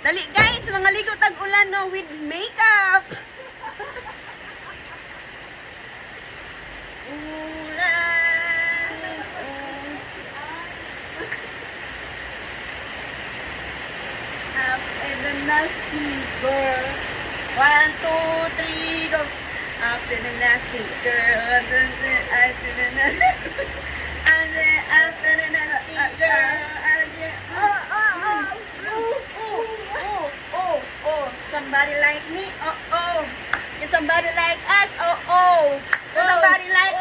Dali guys, mga ligo tag-ulan no with makeup. Ulan. After the nasty girl. 1, 2, 3, go. After the nasty girl. After the nasty and then after the nasty girl. And then, somebody like me, Can somebody like us, Can somebody like,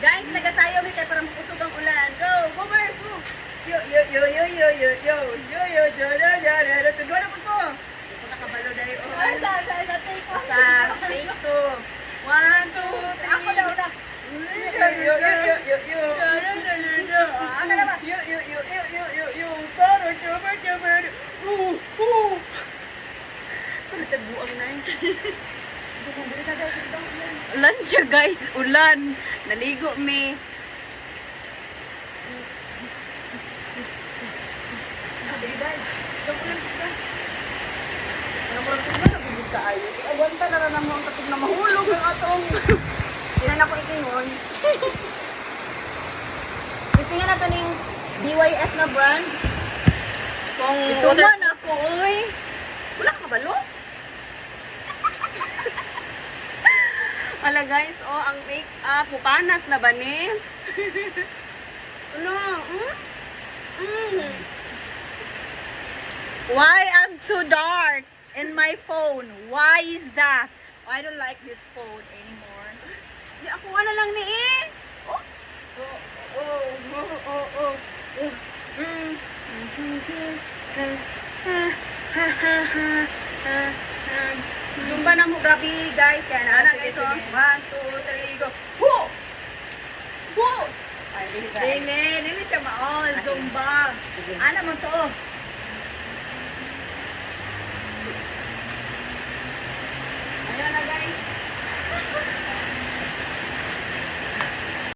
Guys, nagasayaw mi kay para makusog ang ulan. Go, go Mars, go. Yo. Tudwa na po to. Ito nakabalo dahil. Sa take 2. 1, 2, 3. Ako na una. Yo. Ako na ba? Yo. Para cover. Tagbuang na yun. Ulan siya guys, ulan. Naligo me. Agwanta na lang mo ang katog na mahulog ang atong. Hindi na ako ikingon. Gusto nga na ito ning BYS na brand. Ito man ako, oy. Wala ka balo? Wala guys, ang make-up. Pupanas na ba ni? Ano? Why I'm too dark in my phone? Why is that? I don't like this phone anymore. Di ako na lang ni Zumba na mo gabi guys. Kaya na guys. 1, 2, 3, go. Dili siya maon. Zumba. Ano mo to?